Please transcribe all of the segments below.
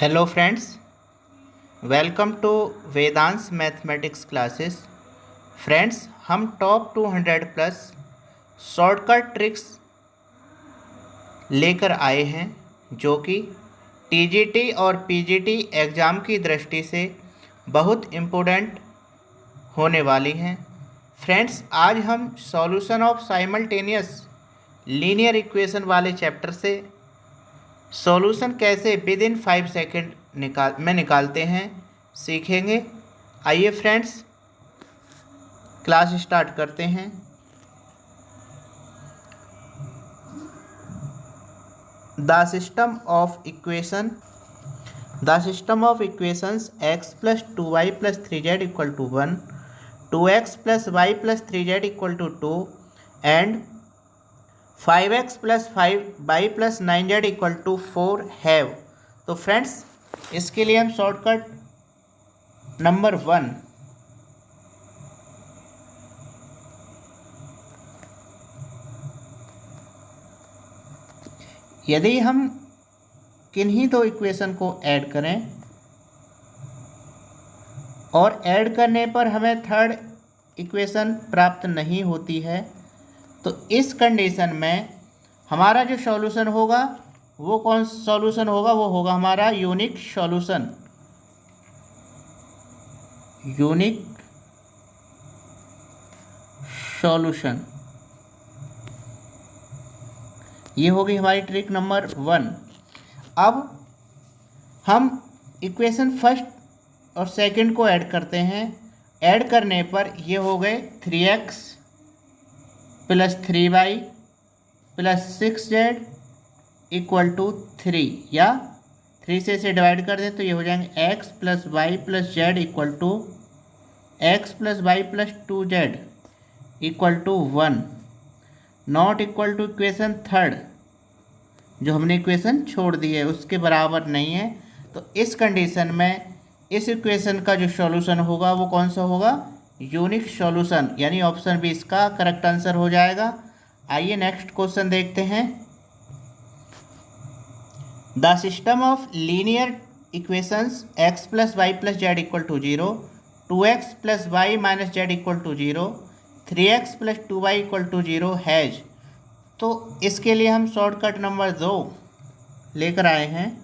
Hello friends, welcome to Vedansh mathematics classes. Friends, हम top 200 plus shortcut tricks लेकर आए हैं जो कि टीजीटी और पीजीटी एग्ज़ाम की दृष्टि से बहुत इम्पोर्टेंट होने वाली हैं। फ्रेंड्स, आज हम solution of simultaneous linear equation वाले चैप्टर से सॉल्यूशन कैसे विद इन 5 सेकेंड निकालते हैं सीखेंगे। आइए फ्रेंड्स, क्लास स्टार्ट करते हैं। The system of equations x plus 2y plus 3z equal to 1, 2x plus y plus 3z equal to 2 and 5x plus 5y plus 9z equal to 4 have. तो friends, इसके लिए हम shortcut number 1 यदि हम किन्हीं दो इक्वेशन को add करें और ऐड करने पर हमें थर्ड इक्वेशन प्राप्त नहीं होती है, तो इस कंडीशन में हमारा जो सॉल्यूशन होगा वो कौन सा सॉल्यूशन होगा? वो होगा हमारा यूनिक सॉल्यूशन। ये होगी हमारी ट्रिक नंबर 1। अब हम इक्वेशन फर्स्ट और सेकंड को ऐड करते हैं। ऐड करने पर ये हो गए 3x plus 3y plus 6z equal to 3, या 3 से इसे डिवाइड कर दें तो ये हो जाएंगे x plus Y plus Z equal to X plus Y plus 2z equal to 1, not equal to equation third जो हमने इक्वेशन छोड़ दी है उसके बराबर नहीं है। तो इस कंडीशन में इस इक्वेशन का जो सॉल्यूशन होगा वो कौन सा होगा? यूनिक सॉल्यूशन, यानी ऑप्शन बी इसका करेक्ट आंसर हो जाएगा। आइए नेक्स्ट क्वेश्चन देखते हैं। The system of linear equations x plus Y plus Z equal to 0, 2x plus Y minus Z equal to 0, 3x plus 2y equal to 0 has. तो इसके लिए हम शॉर्टकट नंबर 2 लेकर आए हैं।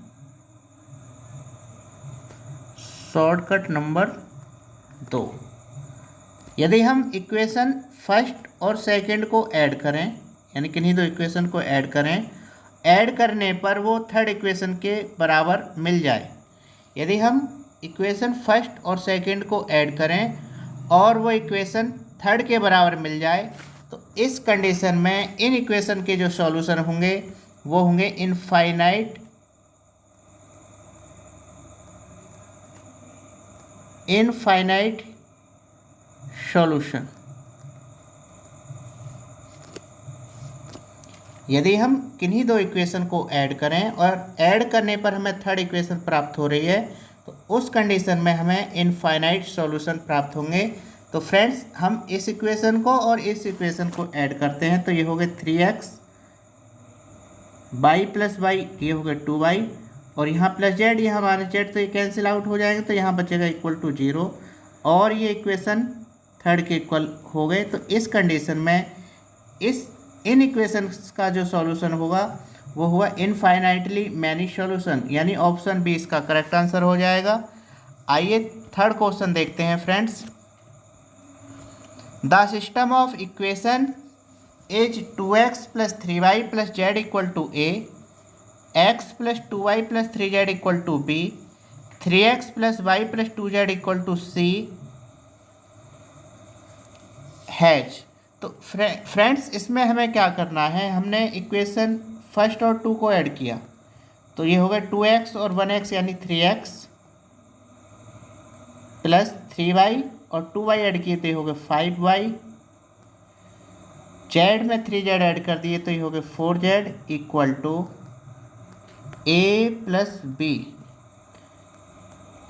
शॉर्टकट नंबर 2, यदि हम इक्वेशन फर्स्ट और सेकंड को ऐड करें, यानी किन्हीं दो इक्वेशन को ऐड करें, ऐड करने पर वो थर्ड इक्वेशन के बराबर मिल जाए। यदि हम इक्वेशन फर्स्ट और सेकंड को ऐड करें और वो इक्वेशन थर्ड के बराबर मिल जाए, तो इस कंडीशन में इन इक्वेशन के जो सॉल्यूशन होंगे वो होंगे इनफाइनाइट सॉल्यूशन। यदि हम किन्हीं दो इक्वेशन को ऐड करें और ऐड करने पर हमें थर्ड इक्वेशन प्राप्त हो रही है, तो उस कंडीशन में हमें इनफाइनाइट सॉल्यूशन प्राप्त होंगे। तो फ्रेंड्स, हम इस इक्वेशन को और इस इक्वेशन को ऐड करते हैं तो ये हो गए 3x y प्लस वाई, ये हो गए 2y, और यहाँ प्लस जेड यहाँ माइनस जेड, तो ये कैंसिल आउट हो जाएगा, तो यहाँ बचेगा इक्वल टू 0, और ये इक्वेशन थर्ड के इक्वल हो गए। तो इस कंडीशन में इन इक्वेशंस का जो सॉल्यूशन होगा वो हुआ इनफाइनाइटली मैनी सॉल्यूशन, यानी ऑप्शन बी इसका करेक्ट आंसर हो जाएगा। आइए थर्ड क्वेश्चन देखते हैं friends. The system of equation is 2x plus 3y plus Z equal to a, x plus 2y plus 3z equal to b, 3x plus y plus 2z equal to c has. तो friends, इसमें हमें क्या करना है? हमने equation first और 2 को add किया, तो ये होगा 2x और 1x यानी 3x प्लस 3y, और 2y ऐड किए तो ये हो गए 5y, जेड में 3z ऐड कर दिए तो ये हो गए 4z equal to a plus b,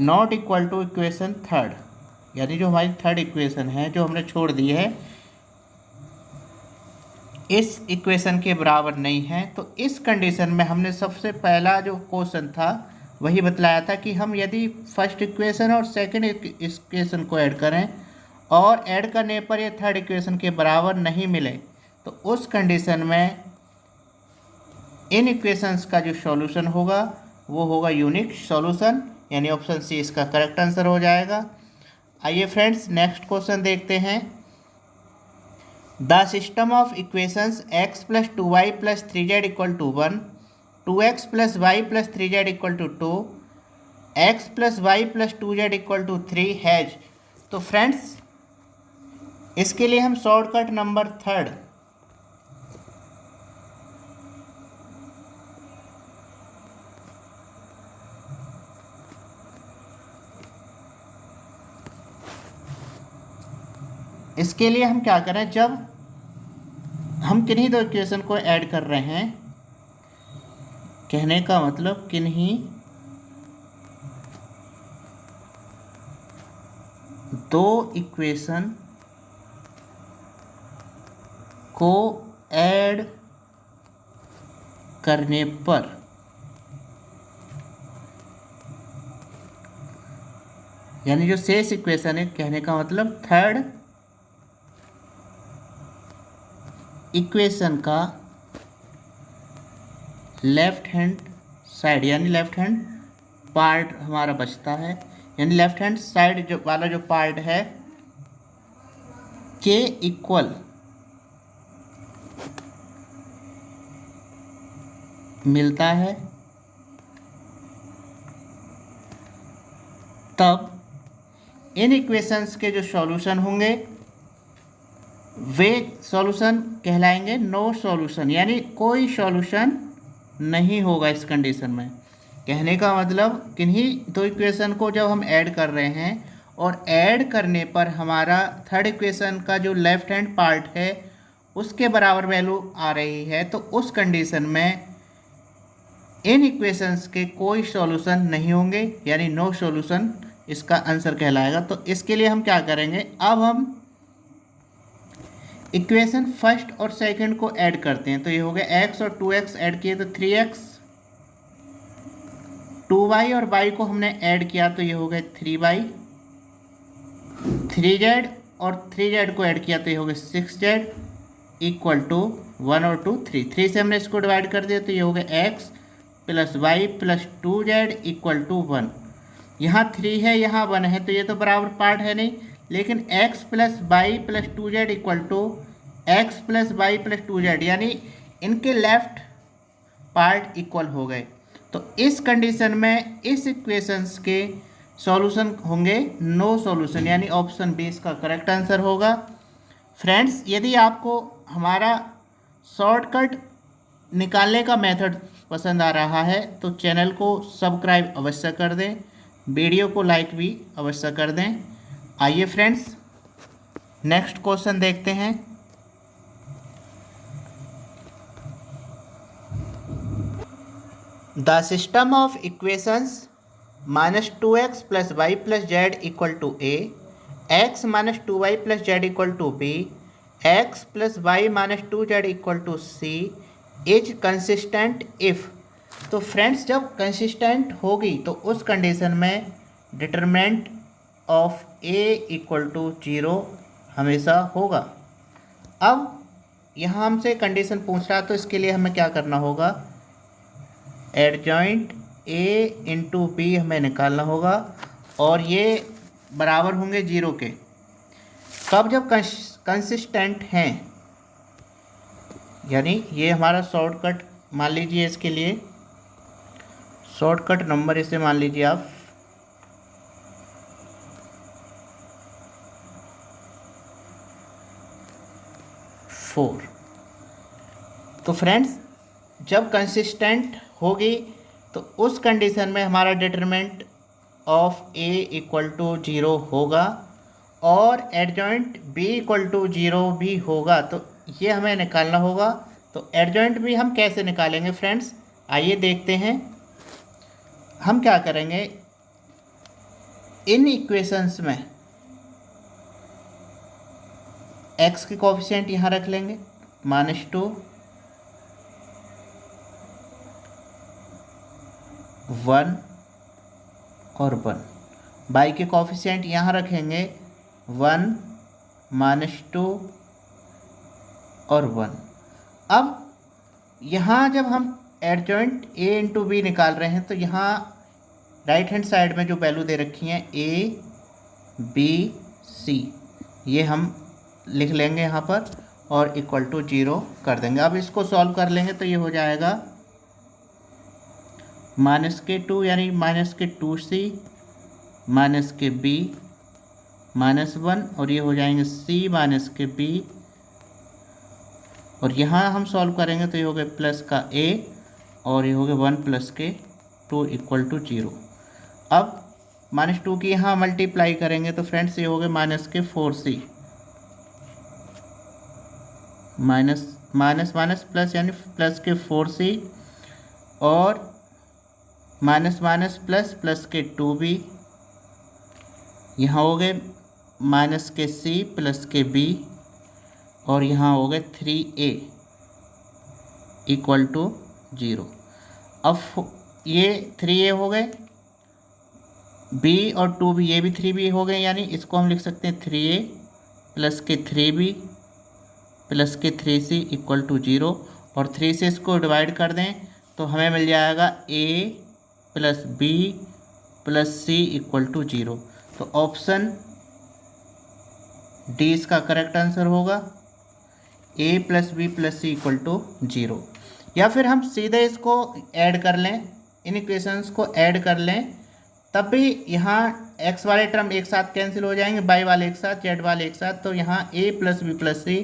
not equal to equation third, यानी जो हमारी थर्ड इक्वेशन है जो हमने छोड़ दी है इस इक्वेशन के बराबर नहीं है। तो इस कंडीशन में हमने सबसे पहला जो क्वेश्चन था वही बतलाया था कि हम यदि फर्स्ट इक्वेशन और सेकंड इक्वेशन को ऐड करें और ऐड करने पर ये थर्ड इक्वेशन के बराबर नहीं मिले तो उस कंडीशन में इन इक्वेशंस का जो सॉल्यूशन होगा वो होगा यूनिक सॉल्यूशन, यानी ऑप्शन सी इसका करेक्ट आंसर हो जाएगा। आइए फ्रेंड्स नेक्स्ट क्वेश्चन देखते हैं। The system of equations x + 2y + 3z = 1, 2x + y + 3z = 2, x + y + 2z = 3 has. तो फ्रेंड्स इसके लिए हम शॉर्टकट नंबर थर्ड इसके लिए हम क्या करें, जब हम किन्हीं दो इक्वेशन को ऐड कर रहे हैं, कहने का मतलब किन्हीं दो इक्वेशन को ऐड करने पर यानी जो शेष इक्वेशन है, कहने का मतलब थर्ड इक्वेशन का लेफ्ट हैंड साइड यानी लेफ्ट हैंड पार्ट हमारा बचता है, यानी लेफ्ट हैंड साइड जो वाला जो पार्ट है के इक्वल मिलता है, तब इन इक्वेशंस के जो सॉल्यूशन होंगे वे सॉल्यूशन कहलाएंगे नो सॉल्यूशन, यानी कोई सॉल्यूशन नहीं होगा इस कंडीशन में। कहने का मतलब किन्हीं दो इक्वेशन को जब हम ऐड कर रहे हैं और ऐड करने पर हमारा थर्ड इक्वेशन का जो लेफ्ट हैंड पार्ट है उसके बराबर वैल्यू आ रही है, तो उस कंडीशन में इन इक्वेशंस के कोई सॉल्यूशन नहीं होंगे, यानी नो सॉल्यूशन इसका आंसर कहलाएगा। तो इसके लिए हम क्या करेंगे, अब हम इक्वेशन फर्स्ट और सेकंड को ऐड करते हैं। तो ये हो गया x और 2x ऐड किए तो 3x, 2y और y को हमने ऐड किया तो ये हो गया 3y, 3z और 3z को ऐड किया तो ये हो गया 6z = 1 और 2 3, 3 से हमने इसको डिवाइड कर दिया तो ये हो गया x + y + 2z = 1। यहाँ 3 है यहाँ 1 है तो ये तो बराबर पार्ट है नहीं, लेकिन x + y + 2z = x + y + 2z, यानी इनके लेफ्ट पार्ट इक्वल हो गए। तो इस कंडीशन में इस इक्वेशंस के सॉल्यूशन होंगे नो सॉल्यूशन, यानी ऑप्शन बी इसका करेक्ट आंसर होगा। फ्रेंड्स यदि आपको हमारा शॉर्टकट निकालने का मेथड पसंद आ रहा है तो चैनल को सब्सक्राइब अवश्य कर दें, वीडियो को लाइक भी अवश्य कर दें। आइए फ्रेंड्स नेक्स्ट क्वेश्चन देखते हैं। The system of equations -2x + y + z = a, x - 2y + z = b, x + y - 2z = c is consistent if. तो फ्रेंड्स जब कंसिस्टेंट होगी तो उस कंडीशन में डिटरमिनेंट ऑफ a = 0 हमेशा होगा। अब यहाँ हमसे कंडीशन पूछ रहा तो इसके लिए हमें क्या करना होगा, एडजॉइंट a × b हमें निकालना होगा और ये बराबर होंगे 0 के। कब, जब कंसिस्टेंट हैं, यानी ये हमारा शॉर्टकट मान लीजिए, इसके लिए शॉर्टकट नंबर इसे मान लीजिए आप 4। तो फ्रेंड्स जब कंसिस्टेंट होगी तो उस कंडीशन में हमारा डिटरमिनेंट ऑफ a = 0 होगा और एडजॉइंट b = 0 भी होगा। तो ये हमें निकालना होगा। तो एडजॉइंट भी हम कैसे निकालेंगे फ्रेंड्स, आइए देखते हैं। हम क्या करेंगे, इन इक्वेशंस में x के कोफिशिएंट यहाँ रख लेंगे -2, 1 और 1। बाई के कोफिशिएंट यहाँ रखेंगे 1 -2 और 1। अब यहाँ जब हम एडजॉइंट a इंटू बी निकाल रहे हैं तो यहाँ राइट हैंड साइड में जो वैल्यू दे रखी है a b c, ये हम लिख लेंगे यहाँ पर और इक्वल टू 0 कर देंगे। अब इसको सॉल्व कर लेंगे तो ये हो जाएगा -2 यानी -2c -b -1 और ये हो जाएंगे c -b और यहाँ हम सॉल्व करेंगे तो ये हो गए प्लस का a और ये हो गए 1 + के 2 इक्वल टू 0। अब -2 की यहाँ मल्टीप्लाई करेंगे तो फ्रेंड्स ये हो गए -4c माइनस प्लस यानी प्लस के 4c और प्लस के 2b, यहाँ हो गए -c प्लस के b और यहाँ हो गए 3a इक्वल टू 0। अब ये 3a हो गए, b और 2b ये भी 3b हो गए, यानी इसको हम लिख सकते हैं 3a प्लस के 3b प्लस के 3c इक्वल टू 0 और 3 से इसको डिवाइड कर दें तो हमें मिल जाएगा a plus b plus c equal to 0। तो ऑप्शन डी इसका करेक्ट आंसर होगा, a plus b plus c equal to 0। या फिर हम सीधे इसको ऐड कर लें, इन इक्वेशंस को ऐड कर लें, तब भी यहाँ x वाले टर्म एक साथ कैंसिल हो जाएंगे, y वाले एक साथ, z वाले एक साथ, तो यहाँ a plus b plus c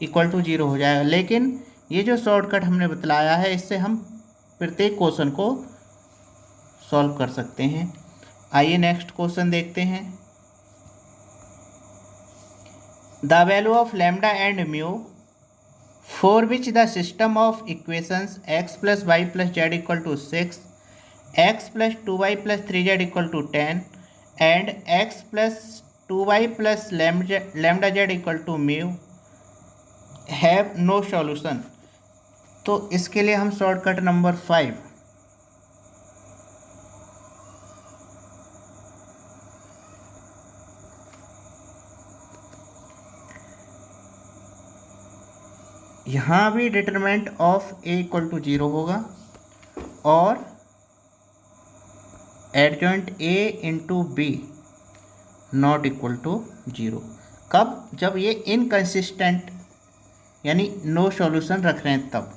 equal to 0 हो जाएगा। लेकिन ये जो शॉर्टकट हमने बतलाया है इससे हम प्रत्येक क्वेश्चन को सॉल्व कर सकते हैं। आइए नेक्स्ट क्वेश्चन देखते हैं। The value of lambda and mu for which the system of equations x plus Y plus Z equal to 6, x plus 2y plus 3z equal to 10 and x plus 2y plus lambda Z equal to mu have no solution. तो इसके लिए हम shortcut number 5 यहाँ भी determinant of a equal to 0 होगा और adjoint a into b not equal to 0। कब? जब ये इनकंसिस्टेंट यानी नो सॉल्यूशन रख रहे हैं, तब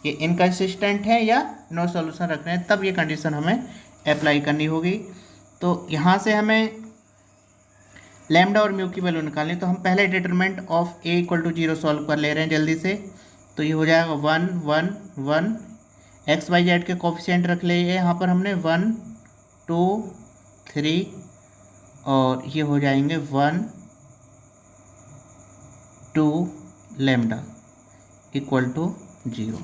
ये इनकंसिस्टेंट है या नो सॉल्यूशन रख रहे हैं तब ये कंडीशन हमें अप्लाई करनी होगी। तो यहाँ से हमें लैम्डा और म्यू की वैल्यू निकालनी, तो हम पहले determinant of a equal to 0 solve कर ले रहे हैं जल्दी से। तो ये हो जाएगा 1 1 1, एक्स वाई जेड के कोफिशिएंट रख लिए यहाँ पर हमने 1 2 3 और ये हो जाएंगे 1 2 लैम्डा इक्वल टू 0।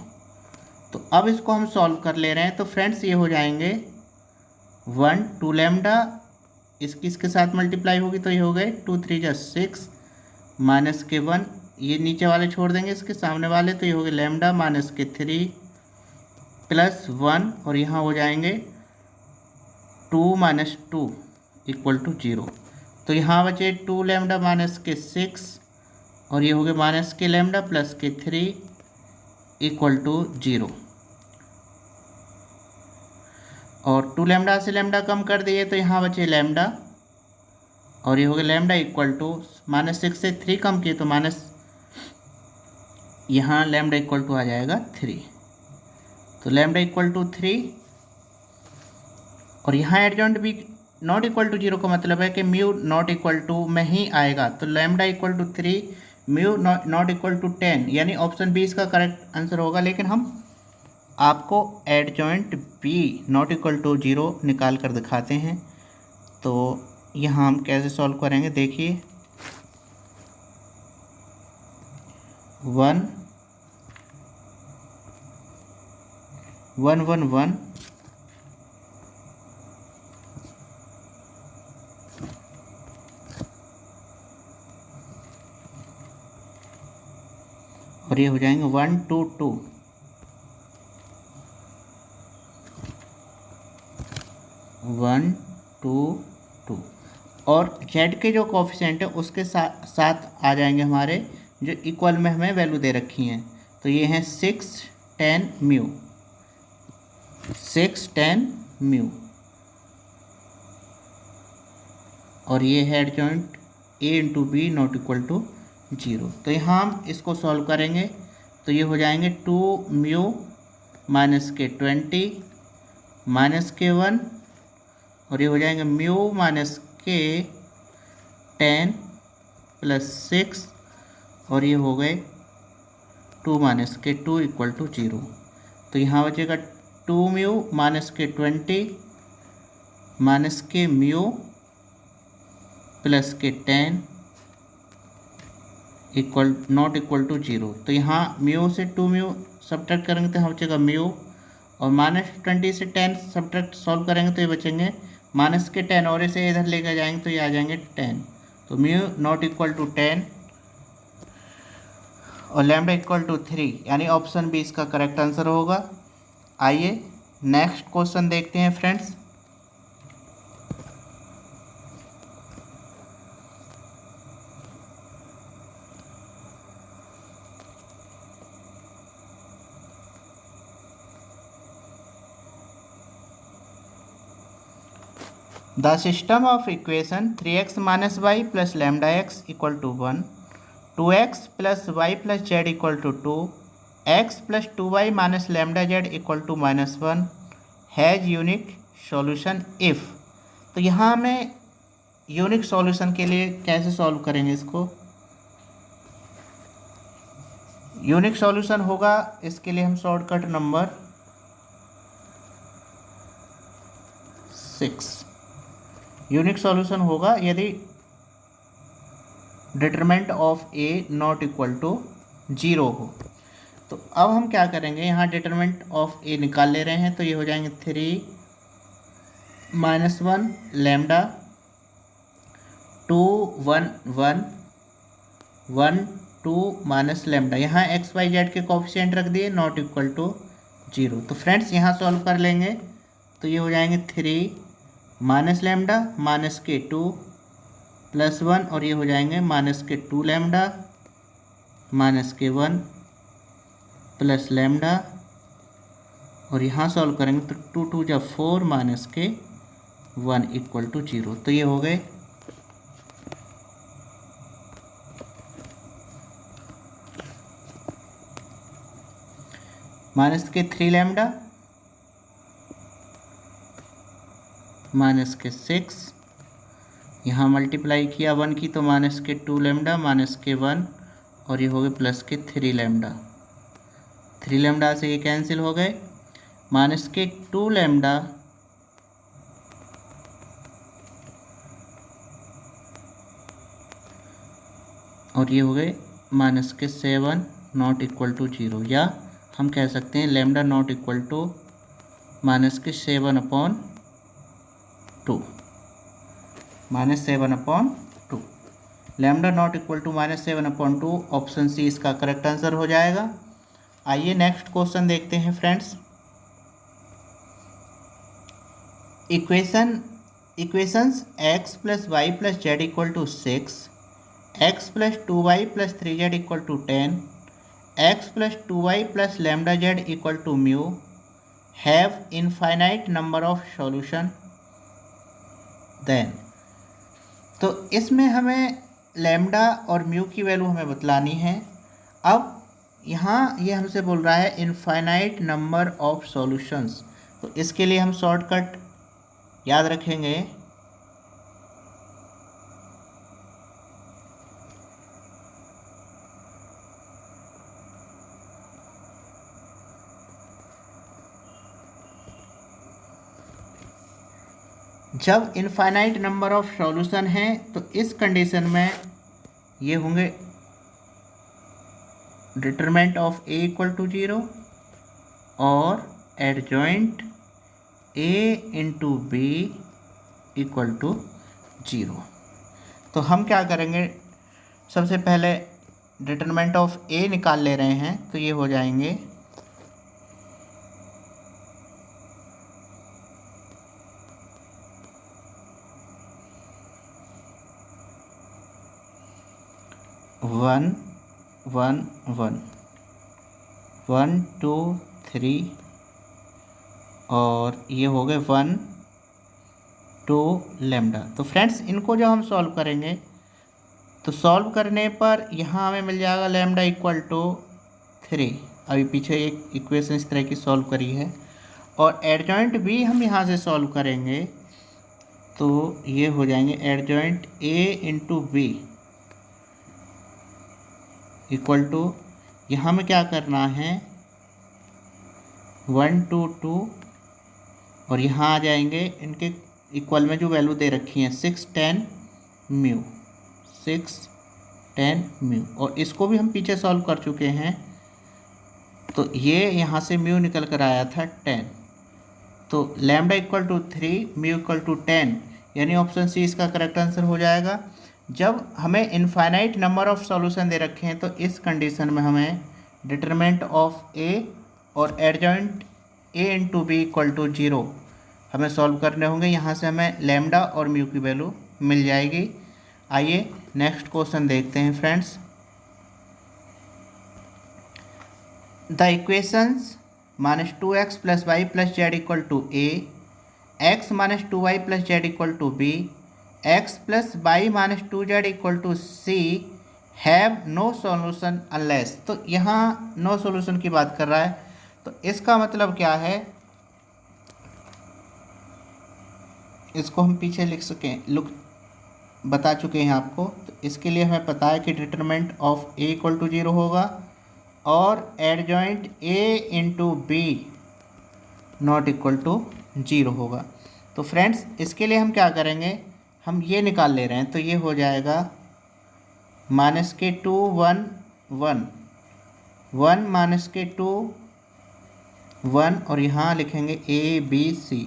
तो अब इसको हम सॉल्व कर ले रहे हैं। तो फ्रेंड्स ये हो जाएंगे 1 2 लैम्डा, इसके साथ मल्टीप्लाई होगी तो ये हो गए 2 3 जा 6 माइनस के 1, ये नीचे वाले छोड़ देंगे इसके सामने वाले, तो ये हो गए लैम्डा माइनस के 3 प्लस 1 और यहाँ हो जाएंगे 2 माइनस 2 इक्वल टू 0। तो यहाँ बचे 2 लैम्डा माइनस के 6 और ये हो गए माइनस के लैम्डा प्लस के 3 इक्वल टू 0 और 2 लैम्डा से लैम्डा कम कर दिए तो यहाँ बचे लैम्डा और ये हो गया लैम्डा इक्वल टू -6 से 3 कम किए तो माइनस, यहाँ लैम्डा इक्वल टू आ जाएगा 3। तो लैम्डा इक्वल टू 3 और यहाँ एडजॉइंट भी नॉट इक्वल टू 0 का मतलब है कि म्यू नॉट इक्वल टू में ही आएगा। तो lambda equal to 3 mu not equal to 10, यानी ऑप्शन बी इसका करेक्ट आंसर होगा। लेकिन हम आपको adjoint B not equal to 0 निकाल कर दिखाते हैं। तो यहाँ हम कैसे सॉल्व करेंगे देखिए, 1 1 1 1 और ये हो जाएंगे 1 2 2 1 2 और जेड के जो कोफिशिएंट है उसके साथ आ जाएंगे हमारे जो इक्वल में हमें वैल्यू दे रखी हैं। तो ये हैं 6 10 म्यू, 6 10 म्यू, और ये है adjoint a into B not equal to 0। तो यहाँ हम इसको सॉल्व करेंगे तो ये हो जाएंगे 2 म्यू माइनस के 20 माइनस के 1, और ये हो जाएंगे म्यू माइनस के 10 प्लस 6, और ये हो गए 2 माइनस के 2 इक्वल टू 0। तो यहाँ बचेगा 2 म्यू माइनस के 20 माइनस के म्यू प्लस के 10 इक्वल नॉट इक्वल टू 0। तो यहाँ म्यू से 2 म्यू सब्ट्रैक्ट करेंगे तो यहाँ बचेगा म्यू, और माइनस 20 से 10 सब्ट्रैक्ट सॉल्व करेंगे तो ये बचेंगे माइनस के 10, और इसे इधर लेकर जाएंगे तो ये आ जाएंगे 10। तो म्यू नॉट इक्वल टू 10 और लैम्डा इक्वल टू 3, यानी ऑप्शन बी इसका करेक्ट आंसर होगा। आइए नेक्स्ट क्वेश्चन देखते हैं friends. The system of equation 3x minus y plus lambda x equal to 1, 2x plus y plus z equal to 2, x plus 2y minus lambda z equal to minus 1 has unique solution if। तो यहाँ हमें unique solution के लिए कैसे solve करेंगे इसको। Unique solution होगा इसके लिए हम शॉर्टकट नंबर 6, यूनिक सॉल्यूशन होगा यदि determinant of A not equal to 0 हो। तो अब हम क्या करेंगे, यहाँ डिटरमिनेंट ऑफ ए निकाल ले रहे हैं तो ये हो जाएंगे 3 माइनस 1 लैम्डा 2 1 1 1 2 माइनस लैम्डा, यहाँ एक्स वाई जेड के कोफिशिएंट रख दिए नॉट इक्वल टू 0। तो फ्रेंड्स यहाँ सॉल्व कर लेंगे तो ये हो जाएंगे 3 माइनस लैम्डा माइनस के 2 प्लस 1, और ये हो जाएंगे माइनस के 2 लैम्डा माइनस के 1 प्लस लैम्डा, और यहाँ सॉल्व करेंगे तो 2 2 जा 4 माइनस के 1 इक्वल टू 0। तो ये हो गए माइनस के 3 लैम्डा माइनस के 6, यहाँ मल्टीप्लाई किया 1 की तो माइनस के 2 लैम्डा माइनस के 1, और ये हो गए प्लस के 3 लैम्डा। 3 लैम्डा से ये कैंसिल हो गए, माइनस के 2 लैम्डा और ये हो गए माइनस के 7 नॉट इक्वल टू 0, या हम कह सकते हैं lambda not equal to minus के 7/2, minus 7/2, lambda not equal to minus 7/2, option C इसका करेक्ट आंसर हो जाएगा। आइए नेक्स्ट क्वेश्चन देखते हैं friends. Equations x plus Y plus Z equal to 6, x plus 2y plus 3z equal to 10, x plus 2y plus lambda Z equal to mu have infinite number of solution then. तो इसमें हमें lambda और mu की value हमें बतलानी है। अब यहाँ ये हमसे बोल रहा है इनफाइनाइट नंबर ऑफ सॉल्यूशंस, तो इसके लिए हम शॉर्टकट याद रखेंगे। जब इनफाइनाइट नंबर ऑफ सॉल्यूशन है तो इस कंडीशन में ये होंगे determinant of A equal to 0 और adjoint A into B equal to 0। तो हम क्या करेंगे, सबसे पहले डिटरमिनेंट ऑफ ए निकाल ले रहे हैं तो ये हो जाएंगे 1 1 1 1 2 3 और ये हो गए 1 2 लैम्डा। तो फ्रेंड्स इनको जो हम सॉल्व करेंगे तो सॉल्व करने पर यहाँ हमें मिल जाएगा लैम्डा इक्वल टू 3। अभी पीछे एक इक्वेशन इस तरह की सॉल्व करी है और एडजॉइंट भी हम यहाँ से सॉल्व करेंगे तो ये हो जाएंगे adjoint A into B equal to, यहाँ में क्या करना है 1 2 2 और यहाँ आ जाएंगे इनके इक्वल में जो वैल्यू दे रखी है 6 10 म्यू 6 10 म्यू और इसको भी हम पीछे सॉल्व कर चुके हैं तो ये यहाँ से म्यू निकल कर आया था 10। तो lambda equal to 3 mu equal to 10 यानी ऑप्शन सी इसका करेक्ट आंसर हो जाएगा। जब हमें इनफाइनाइट नंबर ऑफ सॉल्यूशन दे रखे हैं तो इस कंडीशन में हमें डिटरमिनेंट ऑफ ए और adjoint A into B equal to 0 हमें सॉल्व करने होंगे। यहाँ से हमें लैम्डा और म्यू की वैल्यू मिल जाएगी। आइए नेक्स्ट क्वेश्चन देखते हैं friends. The equations -2x + y + z = a, x - 2y + z = b, x + y - 2z = c have no solution unless. तो यहाँ नो सॉल्यूशन की बात कर रहा है तो इसका मतलब क्या है, इसको हम पीछे लिख सकें बता चुके हैं आपको। तो इसके लिए हमें पता है कि डिटरमिनेंट ऑफ a = 0 होगा और adjoint a into B not equal to 0 होगा। तो फ्रेंड्स इसके लिए हम क्या करेंगे, हम ये निकाल ले रहे हैं तो ये हो जाएगा -2 1 1 1 -2 1 और यहाँ लिखेंगे a b c।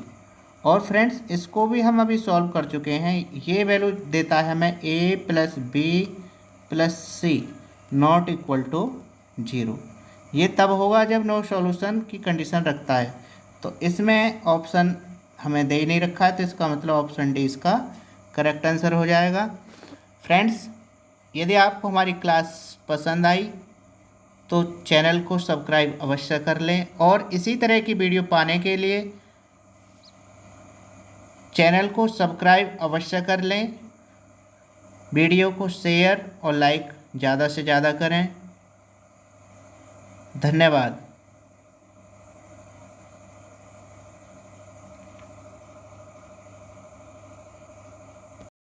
और फ्रेंड्स इसको भी हम अभी सॉल्व कर चुके हैं। ये वैल्यू देता है हमें a + b + c not equal to 0। ये तब होगा जब नो सॉल्यूशन की कंडीशन रखता है। तो इसमें ऑप्शन हमें दे ही नहीं रखा है तो इसका मतलब ऑप्शन डी इसका करेक्ट आंसर हो जाएगा। फ्रेंड्स यदि आपको हमारी क्लास पसंद आई तो चैनल को सब्सक्राइब अवश्य कर लें और इसी तरह की वीडियो पाने के लिए चैनल को सब्सक्राइब अवश्य कर लें। वीडियो को शेयर और लाइक ज़्यादा से ज़्यादा करें। धन्यवाद।